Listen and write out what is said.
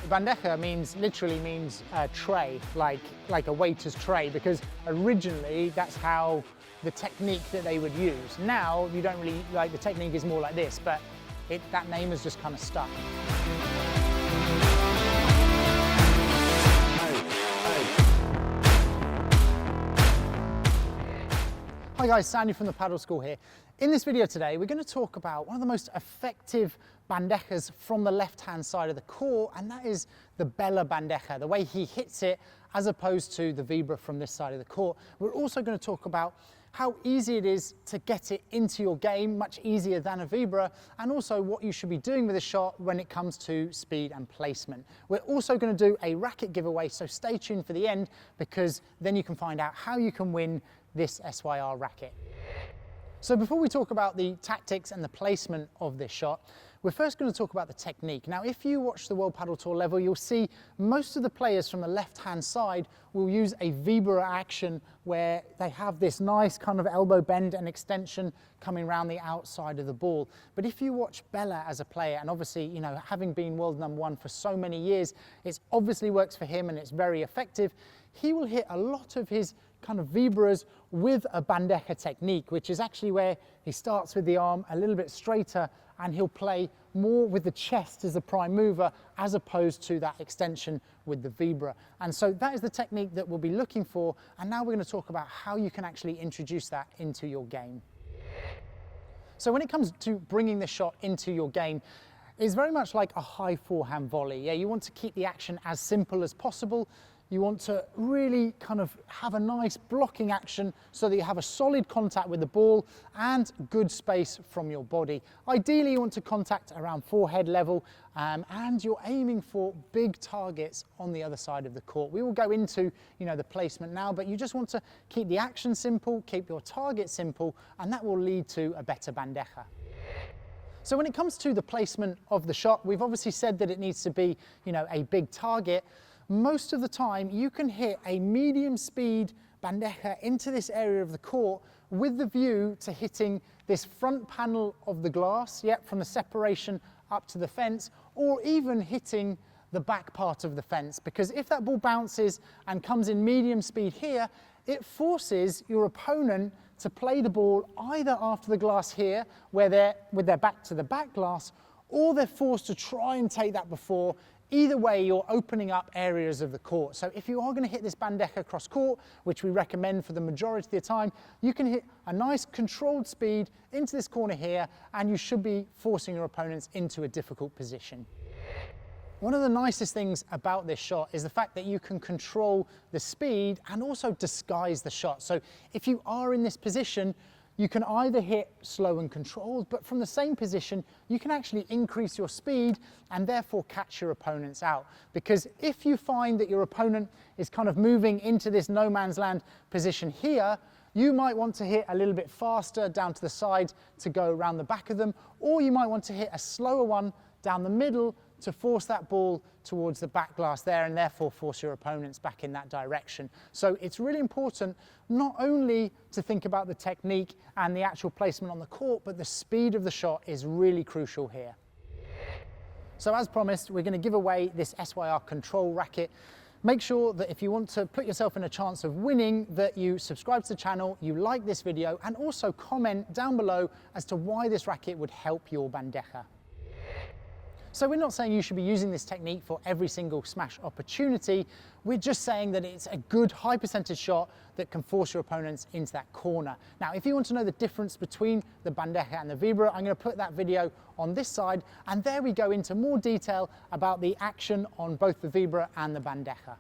bandeja literally means tray, like a waiter's tray, because originally that's how the technique that they would use. Now you don't really, like, the technique is more like this, but that name has just kind of stuck. Hi guys, Sandy from the Paddle School here. In this video today, we're going to talk about one of the most effective bandejas from the left-hand side of the court, and that is the Bela bandeja, the way he hits it as opposed to the vibora from this side of the court. We're also going to talk about how easy it is to get it into your game, much easier than a vibora, and also what you should be doing with a shot when it comes to speed and placement. We're also going to do a racket giveaway, so stay tuned for the end, because then you can find out how you can win this SYR racket. So before we talk about the tactics and the placement of this shot, we're first going to talk about the technique. Now, if you watch the World Padel Tour level, you'll see most of the players from the left-hand side will use a vibora action where they have this nice kind of elbow bend and extension coming around the outside of the ball. But if you watch Bela as a player, and obviously, you know, having been world #1 for so many years, it obviously works for him and it's very effective. He will hit a lot of his kind of viboras with a bandeja technique, which is actually where he starts with the arm a little bit straighter and he'll play more with the chest as the prime mover as opposed to that extension with the vibora. And so that is the technique that we'll be looking for, and now we're going to talk about how you can actually introduce that into your game. So when it comes to bringing the shot into your game, it's very much like a high forehand volley. Yeah, you want to keep the action as simple as possible. You want to really kind of have a nice blocking action so that you have a solid contact with the ball and good space from your body. Ideally, you want to contact around forehead level, and you're aiming for big targets on the other side of the court. We will go into, you know, the placement now, but you just want to keep the action simple, keep your target simple, and that will lead to a better bandeja. So when it comes to the placement of the shot, we've obviously said that it needs to be, you know, a big target. Most of the time you can hit a medium speed bandeja into this area of the court with the view to hitting this front panel of the glass, from the separation up to the fence, or even hitting the back part of the fence, because if that ball bounces and comes in medium speed here, it forces your opponent to play the ball either after the glass here, where they're with their back to the back glass, or they're forced to try and take that before. Either way, you're opening up areas of the court. So if you are going to hit this bandeja across court, which we recommend for the majority of the time, you can hit a nice controlled speed into this corner here, and you should be forcing your opponents into a difficult position. One of the nicest things about this shot is the fact that you can control the speed and also disguise the shot. So if you are in this position, you can either hit slow and controlled, but from the same position, you can actually increase your speed and therefore catch your opponents out. Because if you find that your opponent is kind of moving into this no man's land position here, you might want to hit a little bit faster down to the side to go around the back of them, or you might want to hit a slower one down the middle to force that ball towards the back glass there and therefore force your opponents back in that direction. So it's really important not only to think about the technique and the actual placement on the court, but the speed of the shot is really crucial here. So as promised, we're going to give away this SYR Control Racket. Make sure that if you want to put yourself in a chance of winning, that you subscribe to the channel, you like this video, and also comment down below as to why this racket would help your bandeja. So we're not saying you should be using this technique for every single smash opportunity. We're just saying that it's a good high percentage shot that can force your opponents into that corner. Now, if you want to know the difference between the bandeja and the vibora, I'm going to put that video on this side, and there we go into more detail about the action on both the vibora and the bandeja.